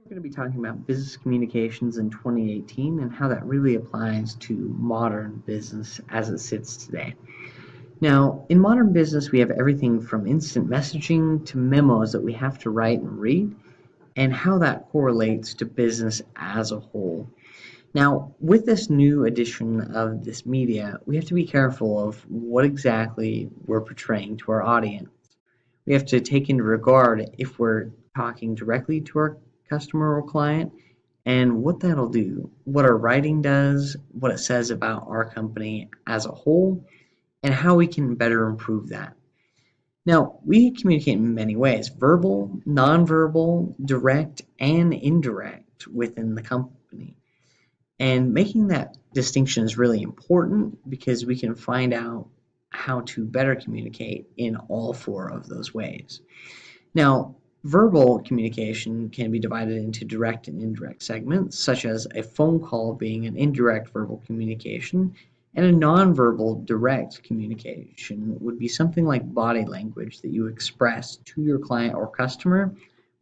We're going to be talking about business communications in 2018 and how that really applies to modern business as it sits today. Now, in modern business, we have everything from instant messaging to memos that we have to write and read, and how that correlates to business as a whole. Now, with this new edition of this media, we have to be careful of what exactly we're portraying to our audience. We have to take into regard if we're talking directly to our customer or client and what that'll do, what our writing does, what it says about our company as a whole, and how we can better improve that. Now, we communicate in many ways: verbal, nonverbal, direct, and indirect within the company. And making that distinction is really important because we can find out how to better communicate in all four of those ways. Now, verbal communication can be divided into direct and indirect segments, such as a phone call being an indirect verbal communication, and a nonverbal direct communication would be something like body language that you express to your client or customer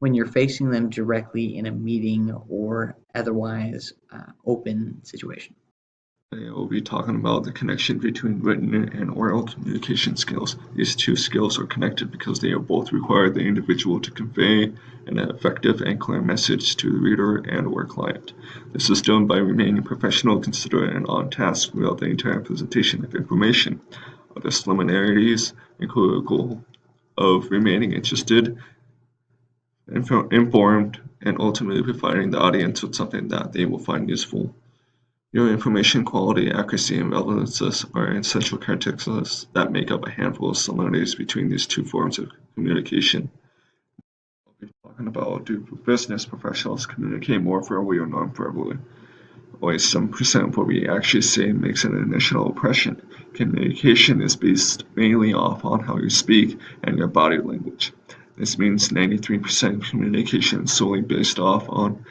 when you're facing them directly in a meeting or otherwise open situation. Today we'll be talking about the connection between written and oral communication skills. These two skills are connected because they both require the individual to convey an effective and clear message to the reader and or client. This is done by remaining professional, considerate, and on task throughout the entire presentation of information. Other similarities include a goal of remaining interested, informed, and ultimately providing the audience with something that they will find useful. Your information quality, accuracy, and relevancy are essential characteristics that make up a handful of similarities between these two forms of communication. We'll be talking about, do business professionals communicate more verbally or non-verbally? Only some percent of what we actually say makes an initial impression. Communication is based mainly off on how you speak and your body language. This means 93% of communication is solely based off on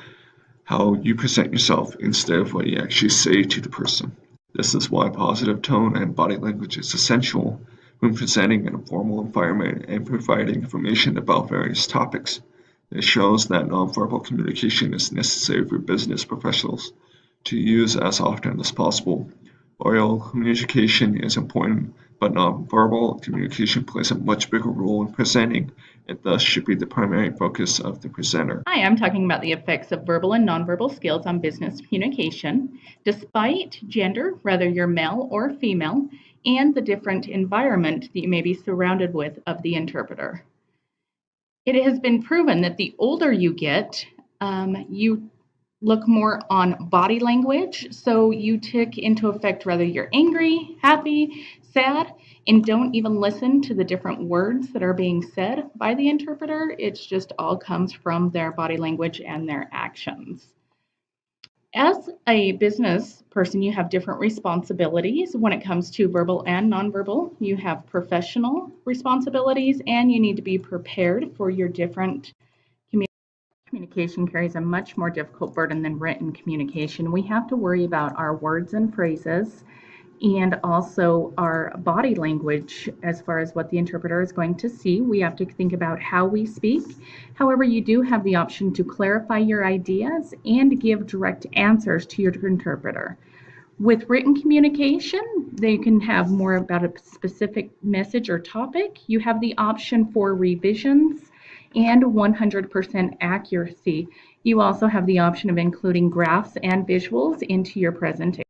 how you present yourself instead of what you actually say to the person. This is why positive tone and body language is essential when presenting in a formal environment and providing information about various topics. It shows that nonverbal communication is necessary for business professionals to use as often as possible. Oral communication is important, but nonverbal communication plays a much bigger role in presenting, and thus should be the primary focus of the presenter. Hi, I'm talking about the effects of verbal and nonverbal skills on business communication, despite gender, whether you're male or female, and the different environment that you may be surrounded with of the interpreter. It has been proven that the older you get, you look more on body language, so you take into effect whether you're angry, happy, sad, and don't even listen to the different words that are being said by the interpreter. It's just all comes from their body language and their actions. As a business person, you have different responsibilities when it comes to verbal and nonverbal. You have professional responsibilities, and you need to be prepared for your different communication carries a much more difficult burden than written communication. We have to worry about our words and phrases and also our body language as far as what the interpreter is going to see. We have to think about how we speak. However, you do have the option to clarify your ideas and give direct answers to your interpreter. With written communication, they can have more about a specific message or topic. You have the option for revisions and 100% accuracy. You also have the option of including graphs and visuals into your presentation.